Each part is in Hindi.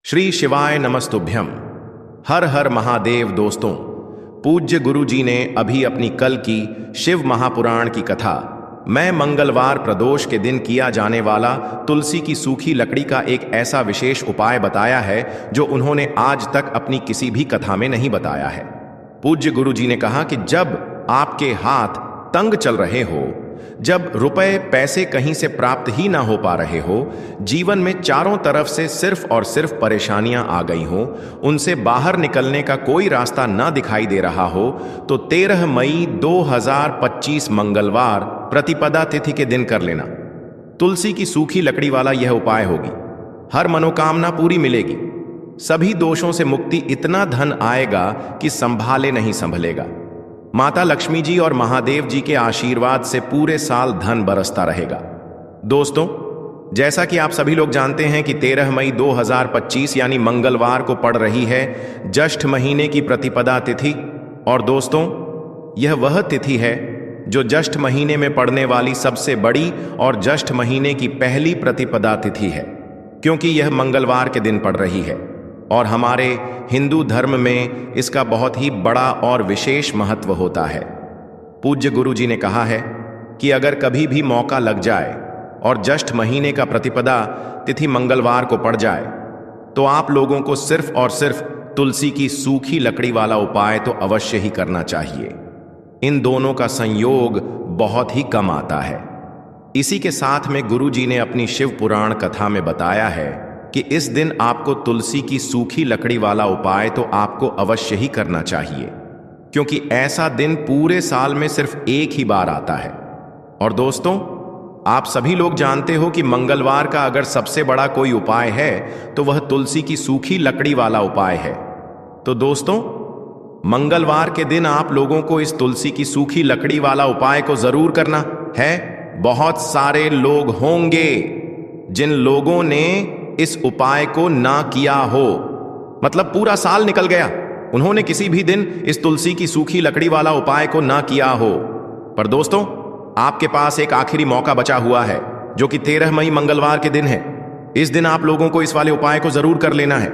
श्री शिवाय नमस्तुभ्यम। हर हर महादेव। दोस्तों, पूज्य गुरु जी ने अभी अपनी कल की शिव महापुराण की कथा मैं मंगलवार प्रदोष के दिन किया जाने वाला तुलसी की सूखी लकड़ी का एक ऐसा विशेष उपाय बताया है जो उन्होंने आज तक अपनी किसी भी कथा में नहीं बताया है। पूज्य गुरु जी ने कहा कि जब आपके हाथ तंग चल रहे हो, जब रुपए पैसे कहीं से प्राप्त ही ना हो पा रहे हो, जीवन में चारों तरफ से सिर्फ और सिर्फ परेशानियां आ गई हो, उनसे बाहर निकलने का कोई रास्ता ना दिखाई दे रहा हो, तो 13 मई 2025 मंगलवार प्रतिपदा तिथि के दिन कर लेना। तुलसी की सूखी लकड़ी वाला यह उपाय होगी। हर मनोकामना पूरी मिलेगी, सभी दोषों से मुक्ति, इतना धन आएगा कि संभाले नहीं संभलेगा। माता लक्ष्मी जी और महादेव जी के आशीर्वाद से पूरे साल धन बरसता रहेगा। दोस्तों, जैसा कि आप सभी लोग जानते हैं कि 13 मई 2025 यानी मंगलवार को पड़ रही है ज्येष्ठ महीने की प्रतिपदा तिथि। और दोस्तों, यह वह तिथि है जो ज्येष्ठ महीने में पड़ने वाली सबसे बड़ी और ज्येष्ठ महीने की पहली प्रतिपदा तिथि है, क्योंकि यह मंगलवार के दिन पड़ रही है। और हमारे हिंदू धर्म में इसका बहुत ही बड़ा और विशेष महत्व होता है। पूज्य गुरु जी ने कहा है कि अगर कभी भी मौका लग जाए और ज्येष्ठ महीने का प्रतिपदा तिथि मंगलवार को पड़ जाए, तो आप लोगों को सिर्फ और सिर्फ तुलसी की सूखी लकड़ी वाला उपाय तो अवश्य ही करना चाहिए। इन दोनों का संयोग बहुत ही कम आता है। इसी के साथ में गुरु जी ने अपनी शिव पुराण कथा में बताया है कि इस दिन आपको तुलसी की सूखी लकड़ी वाला उपाय तो आपको अवश्य ही करना चाहिए, क्योंकि ऐसा दिन पूरे साल में सिर्फ एक ही बार आता है। और दोस्तों, आप सभी लोग जानते हो कि मंगलवार का अगर सबसे बड़ा कोई उपाय है तो वह तुलसी की सूखी लकड़ी वाला उपाय है। तो दोस्तों, मंगलवार के दिन आप लोगों को इस तुलसी की सूखी लकड़ी वाला उपाय को जरूर करना है। बहुत सारे लोग होंगे जिन लोगों ने इस उपाय को ना किया हो, मतलब पूरा साल निकल गया, उन्होंने किसी भी दिन इस तुलसी की सूखी लकड़ी वाला उपाय को ना किया हो। पर दोस्तों, आपके पास एक आखिरी मौका बचा हुआ है, जो कि 13 मई मंगलवार के दिन है। इस दिन आप लोगों को इस वाले उपाय को जरूर कर लेना है।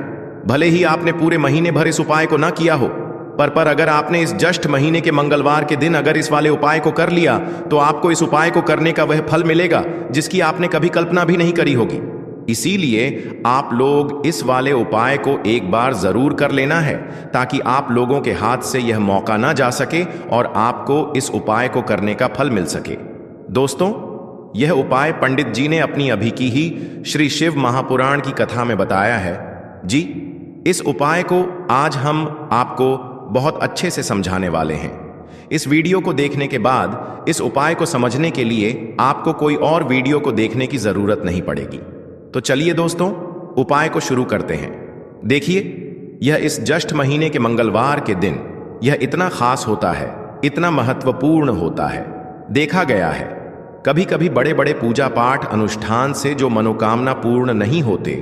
भले ही आपने पूरे महीने भर इस उपाय को ना किया हो, पर अगर आपने इस ज्येष्ठ महीने के मंगलवार के दिन अगर इस वाले उपाय को कर लिया, तो आपको इस उपाय को करने का वह फल मिलेगा जिसकी आपने कभी कल्पना भी नहीं करी होगी। इसीलिए आप लोग इस वाले उपाय को एक बार जरूर कर लेना है, ताकि आप लोगों के हाथ से यह मौका ना जा सके और आपको इस उपाय को करने का फल मिल सके। दोस्तों, यह उपाय पंडित जी ने अपनी अभी की ही श्री शिव महापुराण की कथा में बताया है। जी, इस उपाय को आज हम आपको बहुत अच्छे से समझाने वाले हैं। इस वीडियो को देखने के बाद इस उपाय को समझने के लिए आपको कोई और वीडियो को देखने की जरूरत नहीं पड़ेगी। तो चलिए दोस्तों, उपाय को शुरू करते हैं। देखिए, यह इस ज्येष्ठ महीने के मंगलवार के दिन यह इतना खास होता है, इतना महत्वपूर्ण होता है। देखा गया है कभी कभी बड़े बड़े पूजा पाठ अनुष्ठान से जो मनोकामना पूर्ण नहीं होते,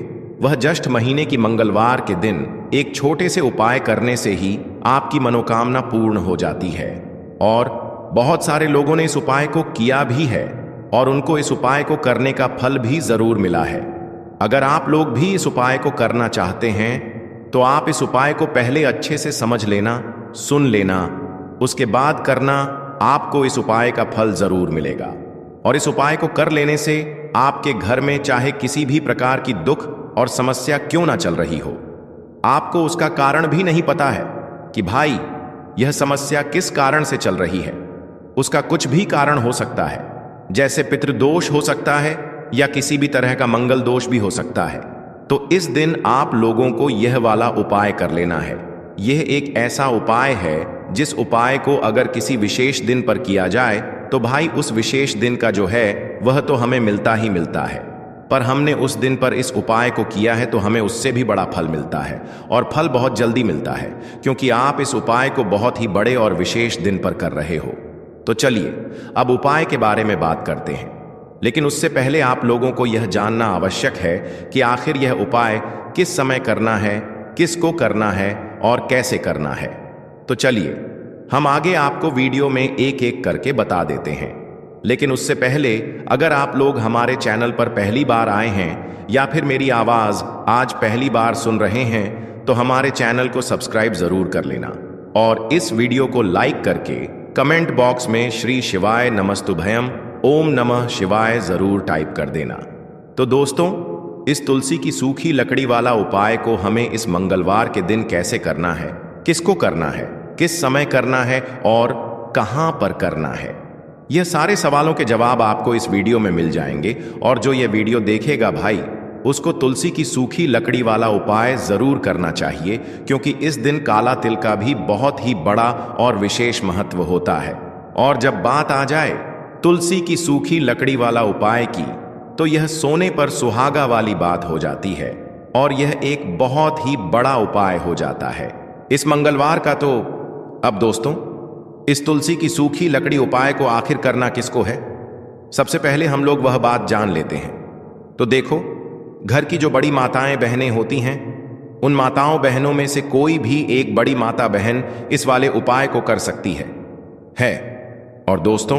वह ज्येष्ठ महीने की मंगलवार के दिन एक छोटे से उपाय करने से ही आपकी मनोकामना पूर्ण हो जाती है। और बहुत सारे लोगों ने इस उपाय को किया भी है और उनको इस उपाय को करने का फल भी जरूर मिला है। अगर आप लोग भी इस उपाय को करना चाहते हैं, तो आप इस उपाय को पहले अच्छे से समझ लेना, सुन लेना, उसके बाद करना। आपको इस उपाय का फल जरूर मिलेगा। और इस उपाय को कर लेने से आपके घर में चाहे किसी भी प्रकार की दुख और समस्या क्यों ना चल रही हो, आपको उसका कारण भी नहीं पता है कि भाई यह समस्या किस कारण से चल रही है। उसका कुछ भी कारण हो सकता है, जैसे पितृदोष हो सकता है या किसी भी तरह का मंगल दोष भी हो सकता है। तो इस दिन आप लोगों को यह वाला उपाय कर लेना है। यह एक ऐसा उपाय है जिस उपाय को अगर किसी विशेष दिन पर किया जाए, तो भाई उस विशेष दिन का जो है वह तो हमें मिलता ही मिलता है। पर हमने उस दिन पर इस उपाय को किया है तो हमें उससे भी बड़ा फल मिलता है, और फल बहुत जल्दी मिलता है, क्योंकि आप इस उपाय को बहुत ही बड़े और विशेष दिन पर कर रहे हो। तो चलिए अब उपाय के बारे में बात करते हैं। लेकिन उससे पहले आप लोगों को यह जानना आवश्यक है कि आखिर यह उपाय किस समय करना है, किसको करना है और कैसे करना है। तो चलिए हम आगे आपको वीडियो में एक एक करके बता देते हैं। लेकिन उससे पहले अगर आप लोग हमारे चैनल पर पहली बार आए हैं या फिर मेरी आवाज़ आज पहली बार सुन रहे हैं तो हमारे चैनल को सब्सक्राइब ज़रूर कर लेना और इस वीडियो को लाइक करके कमेंट बॉक्स में श्री शिवाय नमस्तुभयम ओम नमः शिवाय ज़रूर टाइप कर देना। तो दोस्तों, इस तुलसी की सूखी लकड़ी वाला उपाय को हमें इस मंगलवार के दिन कैसे करना है, किसको करना है, किस समय करना है और कहां पर करना है, यह सारे सवालों के जवाब आपको इस वीडियो में मिल जाएंगे। और जो यह वीडियो देखेगा भाई, उसको तुलसी की सूखी लकड़ी वाला उपाय जरूर करना चाहिए, क्योंकि इस दिन काला तिल का भी बहुत ही बड़ा और विशेष महत्व होता है। और जब बात आ जाए तुलसी की सूखी लकड़ी वाला उपाय की, तो यह सोने पर सुहागा वाली बात हो जाती है और यह एक बहुत ही बड़ा उपाय हो जाता है इस मंगलवार का। तो अब दोस्तों, इस तुलसी की सूखी लकड़ी उपाय को आखिर करना किसको है, सबसे पहले हम लोग वह बात जान लेते हैं। तो देखो, घर की जो बड़ी माताएं बहनें होती हैं, उन माताओं बहनों में से कोई भी एक बड़ी माता बहन इस वाले उपाय को कर सकती है। और दोस्तों,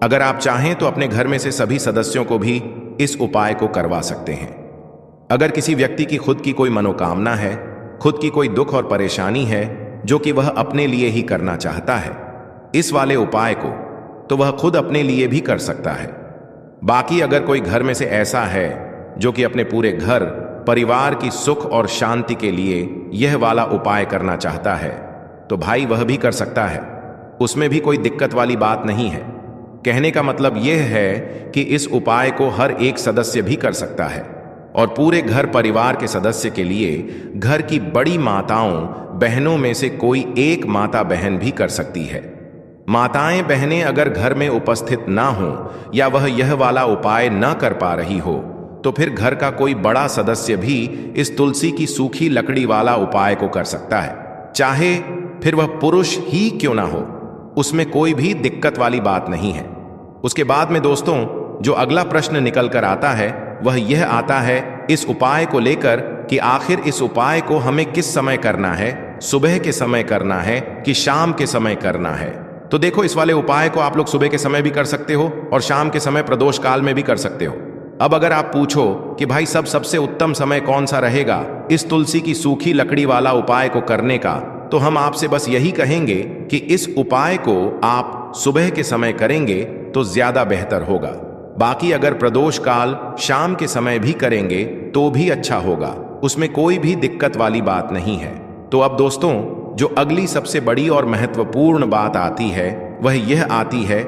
अगर आप चाहें तो अपने घर में से सभी सदस्यों को भी इस उपाय को करवा सकते हैं। अगर किसी व्यक्ति की खुद की कोई मनोकामना है, खुद की कोई दुख और परेशानी है जो कि वह अपने लिए ही करना चाहता है इस वाले उपाय को, तो वह खुद अपने लिए भी कर सकता है। बाकी अगर कोई घर में से ऐसा है जो कि अपने पूरे घर परिवार की सुख और शांति के लिए यह वाला उपाय करना चाहता है, तो भाई वह भी कर सकता है, उसमें भी कोई दिक्कत वाली बात नहीं है। कहने का मतलब यह है कि इस उपाय को हर एक सदस्य भी कर सकता है और पूरे घर परिवार के सदस्य के लिए घर की बड़ी माताओं बहनों में से कोई एक माता बहन भी कर सकती है। माताएं बहनें अगर घर में उपस्थित ना हो या वह यह वाला उपाय ना कर पा रही हो, तो फिर घर का कोई बड़ा सदस्य भी इस तुलसी की सूखी लकड़ी वाला उपाय को कर सकता है, चाहे फिर वह पुरुष ही क्यों ना हो, उसमें कोई भी दिक्कत वाली बात नहीं है। उसके बाद में दोस्तों, जो अगला प्रश्न निकल कर आता है वह यह आता है इस उपाय को लेकर कि आखिर इस उपाय को हमें किस समय करना है, सुबह के समय करना है कि शाम के समय करना है। तो देखो, इस वाले उपाय को आप लोग सुबह के समय भी कर सकते हो और शाम के समय प्रदोष काल में भी कर सकते हो। अब अगर आप पूछो कि भाई सबसे उत्तम समय कौन सा रहेगा इस तुलसी की सूखी लकड़ी वाला उपाय को करने का, तो हम आपसे बस यही कहेंगे कि इस उपाय को आप सुबह के समय करेंगे तो ज्यादा बेहतर होगा। बाकी अगर प्रदोष काल शाम के समय भी करेंगे तो भी अच्छा होगा, उसमें कोई भी दिक्कत वाली बात नहीं है। तो अब दोस्तों, जो अगली सबसे बड़ी और महत्वपूर्ण बात आती है वह यह आती है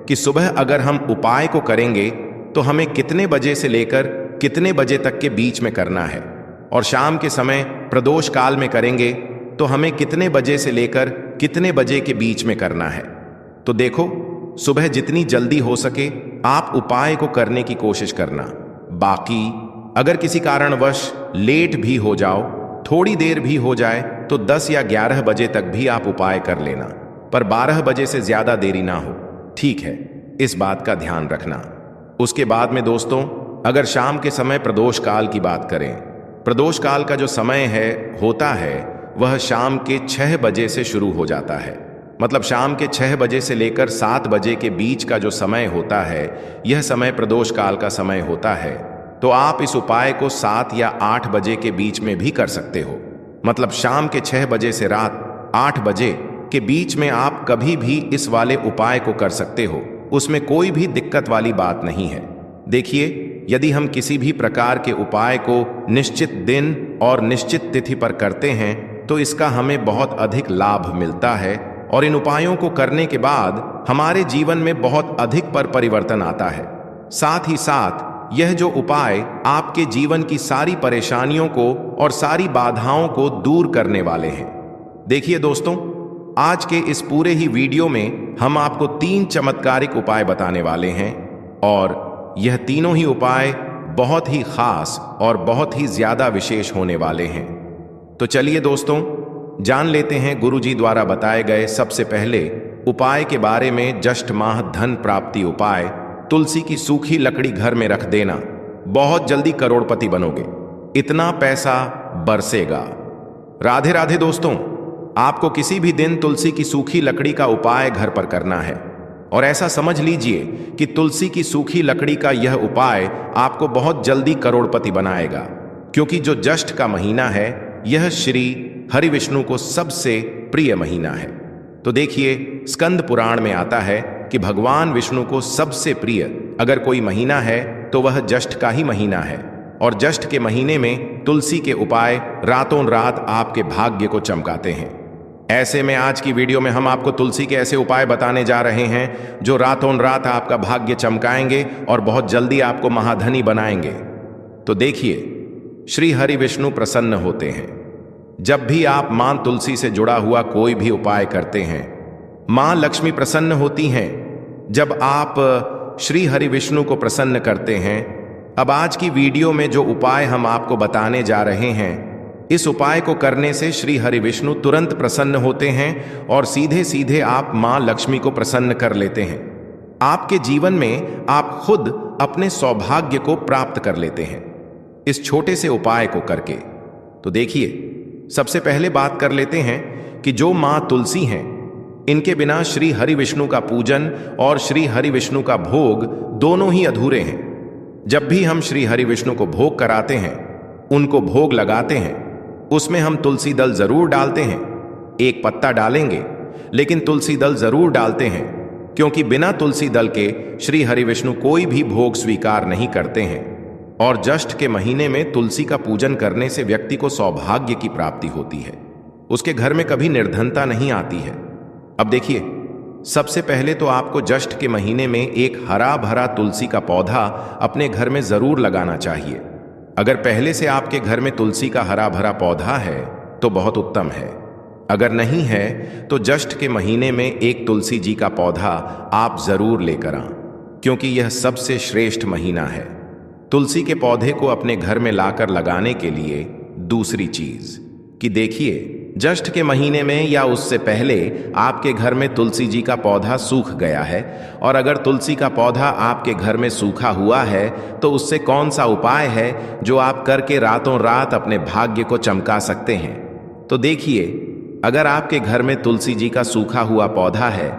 कि सुबह अगर हम उपाय को करेंगे तो हमें कितने बजे से लेकर कितने बजे तक के बीच में करना है, और शाम के समय प्रदोष काल में करेंगे तो हमें कितने बजे से लेकर कितने बजे के बीच में करना है। तो देखो, सुबह जितनी जल्दी हो सके आप उपाय को करने की कोशिश करना। बाकी अगर किसी कारणवश लेट भी हो जाओ, थोड़ी देर भी हो जाए, तो 10 या 11 बजे तक भी आप उपाय कर लेना, पर 12 बजे से ज्यादा देरी ना हो, ठीक है? इस बात का ध्यान रखना। उसके बाद में दोस्तों, अगर शाम के समय प्रदोष काल की बात करें, प्रदोष काल का जो समय होता है वह शाम के 6 बजे से शुरू हो जाता है। मतलब शाम के 6 बजे से लेकर 7 बजे के बीच का जो समय होता है, यह समय प्रदोष काल का समय होता है। तो आप इस उपाय को 7 या 8 बजे के बीच में भी कर सकते हो। मतलब शाम के 6 बजे से रात 8 बजे के बीच में आप कभी भी इस वाले उपाय को कर सकते हो, उसमें कोई भी दिक्कत वाली बात नहीं है। देखिए, यदि हम किसी भी प्रकार के उपाय को निश्चित दिन और निश्चित तिथि पर करते हैं तो इसका हमें बहुत अधिक लाभ मिलता है और इन उपायों को करने के बाद हमारे जीवन में बहुत अधिक परिवर्तन आता है। साथ ही साथ यह जो उपाय आपके जीवन की सारी परेशानियों को और सारी बाधाओं को दूर करने वाले हैं। देखिए दोस्तों, आज के इस पूरे ही वीडियो में हम आपको 3 चमत्कारिक उपाय बताने वाले हैं और यह तीनों ही उपाय बहुत ही खास और बहुत ही ज्यादा विशेष होने वाले हैं। तो चलिए दोस्तों, जान लेते हैं गुरुजी द्वारा बताए गए सबसे पहले उपाय के बारे में। ज्येष्ठ माह धन प्राप्ति उपाय, तुलसी की सूखी लकड़ी घर में रख देना, बहुत जल्दी करोड़पति बनोगे, इतना पैसा बरसेगा। राधे राधे दोस्तों, आपको किसी भी दिन तुलसी की सूखी लकड़ी का उपाय घर पर करना है और ऐसा समझ लीजिए कि तुलसी की सूखी लकड़ी का यह उपाय आपको बहुत जल्दी करोड़पति बनाएगा, क्योंकि जो ज्येष्ठ का महीना है यह श्री हरि विष्णु को सबसे प्रिय महीना है। तो देखिए, स्कंद पुराण में आता है कि भगवान विष्णु को सबसे प्रिय अगर कोई महीना है तो वह ज्येष्ठ का ही महीना है, और ज्येष्ठ के महीने में तुलसी के उपाय रातों रात आपके भाग्य को चमकाते हैं। ऐसे में आज की वीडियो में हम आपको तुलसी के ऐसे उपाय बताने जा रहे हैं जो रातों रात आपका भाग्य चमकाएंगे और बहुत जल्दी आपको महाधनी बनाएंगे। तो देखिए, श्री हरि विष्णु प्रसन्न होते हैं जब भी आप मां तुलसी से जुड़ा हुआ कोई भी उपाय करते हैं। मां लक्ष्मी प्रसन्न होती हैं जब आप श्री हरि विष्णु को प्रसन्न करते हैं। अब आज की वीडियो में जो उपाय हम आपको बताने जा रहे हैं, इस उपाय को करने से श्री हरि विष्णु तुरंत प्रसन्न होते हैं और सीधे सीधे आप मां लक्ष्मी को प्रसन्न कर लेते हैं। आपके जीवन में आप खुद अपने सौभाग्य को प्राप्त कर लेते हैं इस छोटे से उपाय को करके। तो देखिए, सबसे पहले बात कर लेते हैं कि जो मां तुलसी हैं, इनके बिना श्री हरि विष्णु का पूजन और श्री हरि विष्णु का भोग दोनों ही अधूरे हैं। जब भी हम श्री हरि विष्णु को भोग कराते हैं, उनको भोग लगाते हैं, उसमें हम तुलसी दल जरूर डालते हैं। एक पत्ता डालेंगे, लेकिन तुलसी दल जरूर डालते हैं, क्योंकि बिना तुलसी दल के श्री हरि विष्णु कोई भी भोग स्वीकार नहीं करते हैं। और ज्येष्ठ के महीने में तुलसी का पूजन करने से व्यक्ति को सौभाग्य की प्राप्ति होती है, उसके घर में कभी निर्धनता नहीं आती है। अब देखिए, सबसे पहले तो आपको ज्येष्ठ के महीने में एक हरा भरा तुलसी का पौधा अपने घर में जरूर लगाना चाहिए। अगर पहले से आपके घर में तुलसी का हरा भरा पौधा है तो बहुत उत्तम है। अगर नहीं है तो ज्येष्ठ के महीने में एक तुलसी जी का पौधा आप जरूर लेकर आएं, क्योंकि यह सबसे श्रेष्ठ महीना है। तुलसी के पौधे को अपने घर में लाकर लगाने के लिए दूसरी चीज कि देखिए, ज्येष्ठ के महीने में या उससे पहले आपके घर में तुलसी जी का पौधा सूख गया है, और अगर तुलसी का पौधा आपके घर में सूखा हुआ है तो उससे कौन सा उपाय है जो आप करके रातों रात अपने भाग्य को चमका सकते हैं। तो देखिए, अगर आपके घर में तुलसी जी का सूखा हुआ पौधा है,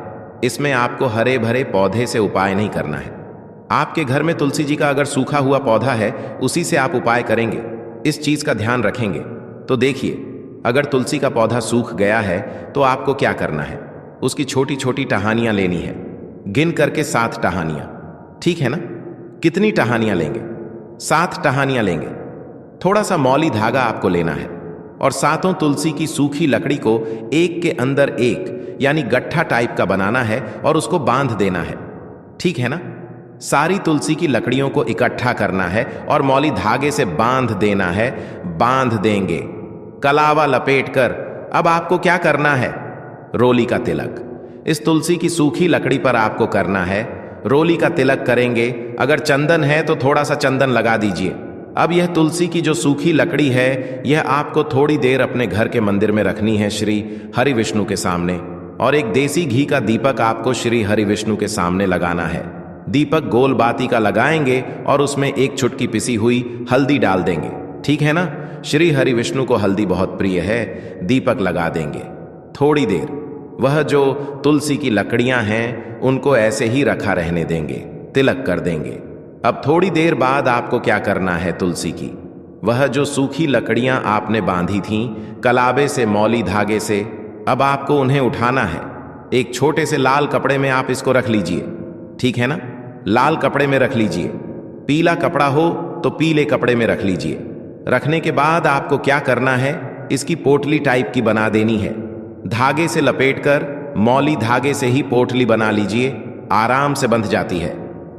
इसमें आपको हरे भरे पौधे से उपाय नहीं करना है। आपके घर में तुलसी जी का अगर सूखा हुआ पौधा है, उसी से आप उपाय करेंगे, इस चीज का ध्यान रखेंगे। तो देखिए, अगर तुलसी का पौधा सूख गया है तो आपको क्या करना है, उसकी छोटी छोटी टहनियां लेनी है, गिन करके 7 टहनियां। ठीक है ना? कितनी टहनियां लेंगे? 7 टहनियां लेंगे। थोड़ा सा मौली धागा आपको लेना है और 7 तुलसी की सूखी लकड़ी को एक के अंदर एक यानी गट्ठा टाइप का बनाना है और उसको बांध देना है। ठीक है ना? सारी तुलसी की लकड़ियों को इकट्ठा करना है और मौली धागे से बांध देना है। बांध देंगे, कलावा लपेटकर अब आपको क्या करना है? रोली का तिलक इस तुलसी की सूखी लकड़ी पर आपको करना है। रोली का तिलक करेंगे। अगर चंदन है तो थोड़ा सा चंदन लगा दीजिए। अब यह तुलसी की जो सूखी लकड़ी है, यह आपको थोड़ी देर अपने घर के मंदिर में रखनी है श्री हरि विष्णु के सामने, और एक देसी घी का दीपक आपको श्री हरि विष्णु के सामने लगाना है। दीपक गोल बाती का लगाएंगे और उसमें एक चुटकी पिसी हुई हल्दी डाल देंगे। ठीक है ना? श्री हरि विष्णु को हल्दी बहुत प्रिय है। दीपक लगा देंगे। थोड़ी देर वह जो तुलसी की लकड़ियां हैं उनको ऐसे ही रखा रहने देंगे, तिलक कर देंगे। अब थोड़ी देर बाद आपको क्या करना है? तुलसी की वह जो सूखी लकड़ियां आपने बांधी थीं कलावे से, मौली धागे से, अब आपको उन्हें उठाना है। एक छोटे से लाल कपड़े में आप इसको रख लीजिए। ठीक है ना? लाल कपड़े में रख लीजिए। पीला कपड़ा हो तो पीले कपड़े में रख लीजिए। रखने के बाद आपको क्या करना है? इसकी पोटली टाइप की बना देनी है। धागे से लपेटकर मौली धागे से ही पोटली बना लीजिए, आराम से बंध जाती है।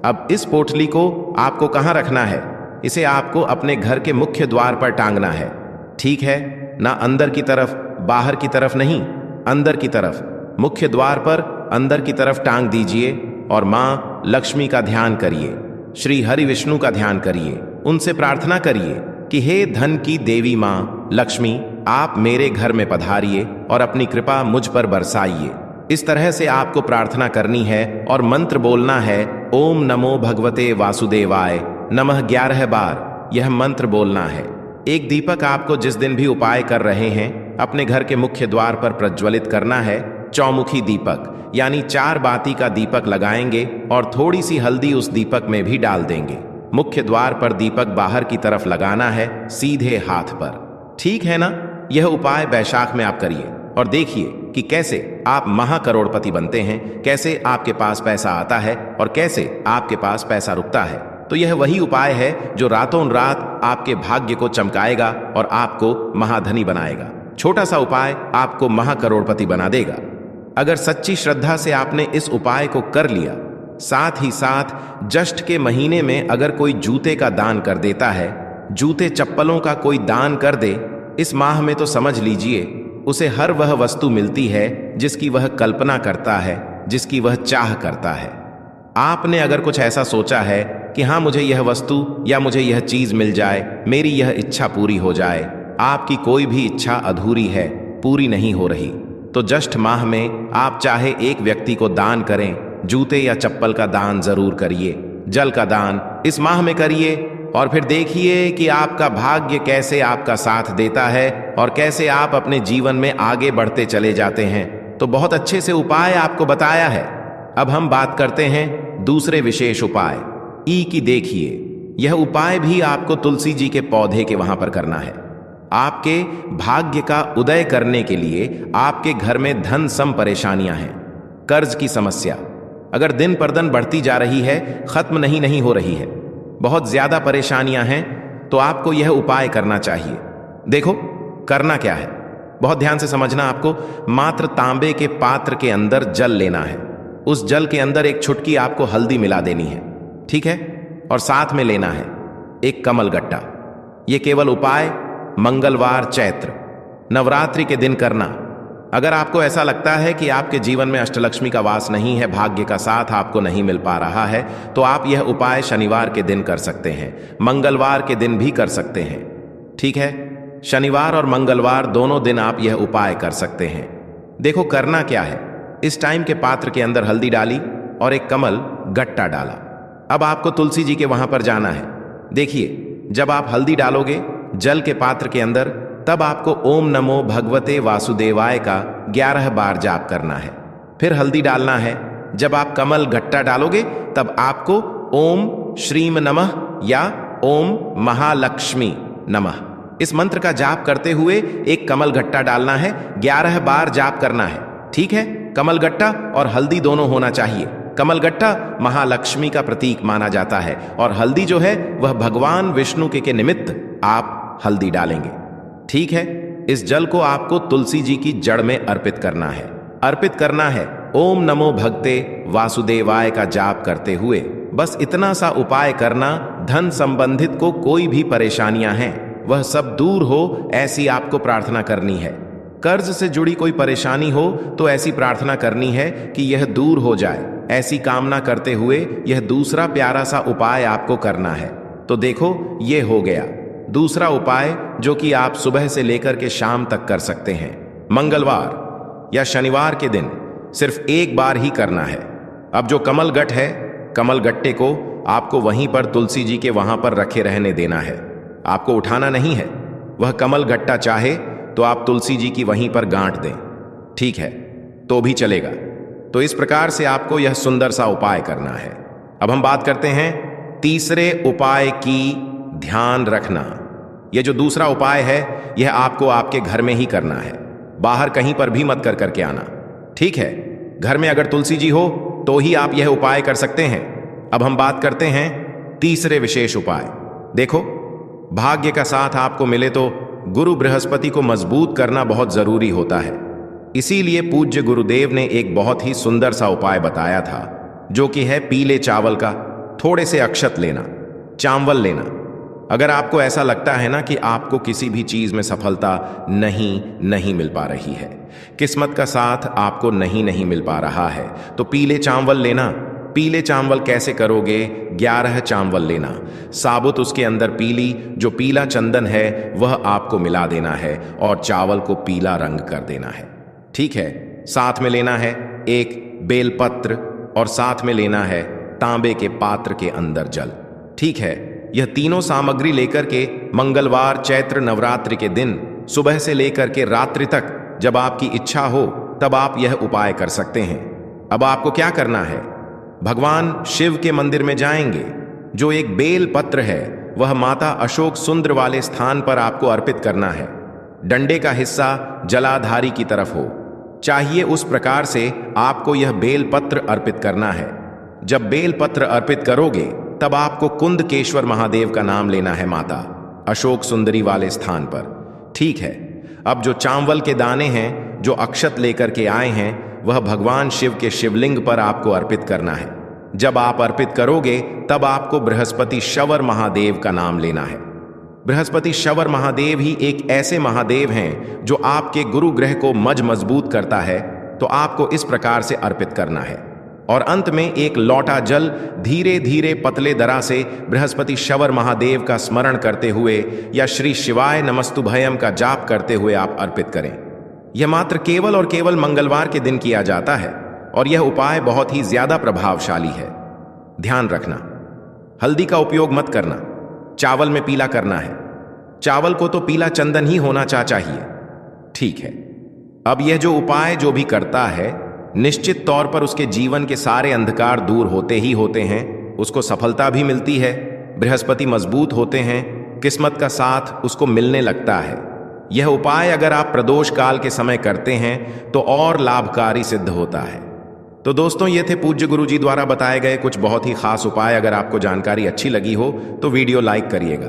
अब इस पोटली को आपको कहाँ रखना है? इसे आपको अपने घर के मुख्य द्वार पर टांगना है। ठीक है ना? अंदर की तरफ, बाहर की तरफ नहीं, अंदर की तरफ, मुख्य द्वार पर अंदर की तरफ टांग दीजिए और मां लक्ष्मी का ध्यान करिए, श्री हरि विष्णु का ध्यान करिए। उनसे प्रार्थना करिए कि हे धन की देवी मां लक्ष्मी, आप मेरे घर में पधारिए और अपनी कृपा मुझ पर बरसाइए। इस तरह से आपको प्रार्थना करनी है और मंत्र बोलना है, ओम नमो भगवते वासुदेवाय नमः 11 बार यह मंत्र बोलना है। एक दीपक आपको जिस दिन भी उपाय कर रहे हैं अपने घर के मुख्य द्वार पर प्रज्वलित करना है, चौमुखी दीपक। यानी 4 बाती का दीपक लगाएंगे और थोड़ी सी हल्दी उस दीपक में भी डाल देंगे। मुख्य द्वार पर दीपक बाहर की तरफ लगाना है, सीधे हाथ पर। ठीक है ना? यह उपाय बैशाख में आप करिए और देखिए कि कैसे आप महाकरोड़पति बनते हैं, कैसे आपके पास पैसा आता है और कैसे आपके पास पैसा रुकता है। तो यह वही उपाय है जो रातों रात आपके भाग्य को चमकाएगा और आपको महाधनी बनाएगा। छोटा सा उपाय आपको महाकरोड़पति बना देगा। अगर सच्ची श्रद्धा से आपने इस उपाय को कर लिया, साथ ही साथ ज्येष्ठ के महीने में अगर कोई जूते का दान कर देता है, जूते चप्पलों का कोई दान कर दे इस माह में, तो समझ लीजिए उसे हर वह वस्तु मिलती है जिसकी वह कल्पना करता है, जिसकी वह चाह करता है। आपने अगर कुछ ऐसा सोचा है कि हाँ मुझे यह वस्तु या मुझे यह चीज मिल जाए, मेरी यह इच्छा पूरी हो जाए, आपकी कोई भी इच्छा अधूरी है, पूरी नहीं हो रही, तो ज्येष्ठ माह में आप चाहे एक व्यक्ति को दान करें, जूते या चप्पल का दान जरूर करिए, जल का दान इस माह में करिए और फिर देखिए कि आपका भाग्य कैसे आपका साथ देता है और कैसे आप अपने जीवन में आगे बढ़ते चले जाते हैं। तो बहुत अच्छे से उपाय आपको बताया है। अब हम बात करते हैं दूसरे विशेष उपाय ई की। देखिए यह उपाय भी आपको तुलसी जी के पौधे के वहां पर करना है। आपके भाग्य का उदय करने के लिए आपके घर में धन सम परेशानियां हैं, कर्ज की समस्या अगर दिन पर दिन बढ़ती जा रही है, खत्म नहीं हो रही है, बहुत ज्यादा परेशानियां हैं, तो आपको यह उपाय करना चाहिए। देखो करना क्या है, बहुत ध्यान से समझना। आपको मात्र तांबे के पात्र के अंदर जल लेना है, उस जल के अंदर एक चुटकी आपको हल्दी मिला देनी है, ठीक है? और साथ में लेना है एक कमल गट्टा। यह केवल उपाय मंगलवार चैत्र नवरात्रि के दिन करना। अगर आपको ऐसा लगता है कि आपके जीवन में अष्टलक्ष्मी का वास नहीं है, भाग्य का साथ आपको नहीं मिल पा रहा है, तो आप यह उपाय शनिवार के दिन कर सकते हैं, मंगलवार के दिन भी कर सकते हैं, ठीक है? शनिवार और मंगलवार दोनों दिन आप यह उपाय कर सकते हैं। देखो करना क्या है, इस टाइम के पात्र के अंदर हल्दी डाली और एक कमल गट्टा डाला। अब आपको तुलसी जी के वहां पर जाना है। देखिए जब आप हल्दी डालोगे जल के पात्र के अंदर, तब आपको ओम नमो भगवते वासुदेवाय का 11 बार जाप करना है। फिर हल्दी डालना है। जब आप कमल गट्टा डालोगे तब आपको ओम श्रीम नमः या ओम महालक्ष्मी नमः इस मंत्र का जाप करते हुए एक कमल गट्टा डालना है, 11 बार जाप करना है, ठीक है? कमल गट्टा और हल्दी दोनों होना चाहिए। कमल गट्टा महालक्ष्मी का प्रतीक माना जाता है और हल्दी जो है वह भगवान विष्णु के निमित्त आप हल्दी डालेंगे, ठीक है? इस जल को आपको तुलसी जी की जड़ में अर्पित करना है। अर्पित करना है ओम नमो भगते वासुदेवाय का जाप करते हुए। बस इतना सा उपाय करना, धन संबंधित को कोई भी परेशानियां हैं वह सब दूर हो, ऐसी आपको प्रार्थना करनी है। कर्ज से जुड़ी कोई परेशानी हो तो ऐसी प्रार्थना करनी है कि यह दूर हो जाए। ऐसी कामना करते हुए यह दूसरा प्यारा सा उपाय आपको करना है। तो देखो ये हो गया दूसरा उपाय जो कि आप सुबह से लेकर के शाम तक कर सकते हैं। मंगलवार या शनिवार के दिन सिर्फ एक बार ही करना है। अब जो कमल गट्ट है, कमल गट्टे को आपको वहीं पर तुलसी जी के वहां पर रखे रहने देना है, आपको उठाना नहीं है। वह कमल गट्टा चाहे तो आप तुलसी जी की वहीं पर गांठ दें, ठीक है? तो भी चलेगा। तो इस प्रकार से आपको यह सुंदर सा उपाय करना है। अब हम बात करते हैं तीसरे उपाय की। ध्यान रखना, यह जो दूसरा उपाय है यह आपको आपके घर में ही करना है, बाहर कहीं पर भी मत कर करके आना, ठीक है? घर में अगर तुलसी जी हो तो ही आप यह उपाय कर सकते हैं। अब हम बात करते हैं तीसरे विशेष उपाय। देखो भाग्य का साथ आपको मिले तो गुरु बृहस्पति को मजबूत करना बहुत जरूरी होता है। इसीलिए पूज्य गुरुदेव ने एक बहुत ही सुंदर सा उपाय बताया था, जो कि है पीले चावल का थोड़े से अक्षत लेना, चावल लेना। अगर आपको ऐसा लगता है ना कि आपको किसी भी चीज में सफलता नहीं मिल पा रही है, किस्मत का साथ आपको नहीं मिल पा रहा है, तो पीले चावल लेना। पीले चावल कैसे करोगे? 11 चावल लेना, साबुत उसके अंदर पीली जो पीला चंदन है वह आपको मिला देना है और चावल को पीला रंग कर देना है, ठीक है? साथ में लेना है एक बेलपत्र और साथ में लेना है तांबे के पात्र के अंदर जल, ठीक है? यह तीनों सामग्री लेकर के मंगलवार चैत्र नवरात्रि के दिन सुबह से लेकर के रात्रि तक जब आपकी इच्छा हो तब आप यह उपाय कर सकते हैं। अब आपको क्या करना है? भगवान शिव के मंदिर में जाएंगे। जो एक बेल पत्र है वह माता अशोक सुंदर वाले स्थान पर आपको अर्पित करना है। डंडे का हिस्सा जलाधारी की तरफ हो, चाहिए उस प्रकार से आपको यह बेल पत्र अर्पित करना है। जब बेल पत्र अर्पित करोगे तब आपको कुंदकेश्वर महादेव का नाम लेना है माता अशोक सुंदरी वाले स्थान पर। ठीक है, अब जो चावल के दाने हैं जो अक्षत लेकर के आए हैं वह भगवान शिव के शिवलिंग पर आपको अर्पित करना है। जब आप अर्पित करोगे तब आपको बृहस्पति शवर महादेव का नाम लेना है। बृहस्पति शवर महादेव ही एक ऐसे महादेव हैं जो आपके गुरु ग्रह को मजबूत करता है, तो आपको इस प्रकार से अर्पित करना है। और अंत में एक लौटा जल धीरे धीरे पतले दरा से बृहस्पति शवर महादेव का स्मरण करते हुए या श्री शिवाय नमस्तुभयम का जाप करते हुए आप अर्पित करें। यह मात्र केवल और केवल मंगलवार के दिन किया जाता है और यह उपाय बहुत ही ज्यादा प्रभावशाली है। ध्यान रखना, हल्दी का उपयोग मत करना, चावल में पीला करना है। चावल को तो पीला चंदन ही होना चाहिए। ठीक है, अब यह जो उपाय जो भी करता है निश्चित तौर पर उसके जीवन के सारे अंधकार दूर होते ही होते हैं, उसको सफलता भी मिलती है, बृहस्पति मजबूत होते हैं, किस्मत का साथ उसको मिलने लगता है। यह उपाय अगर आप प्रदोष काल के समय करते हैं तो और लाभकारी सिद्ध होता है। तो दोस्तों, ये थे पूज्य गुरुजी द्वारा बताए गए कुछ बहुत ही खास उपाय। अगर आपको जानकारी अच्छी लगी हो तो वीडियो लाइक करिएगा।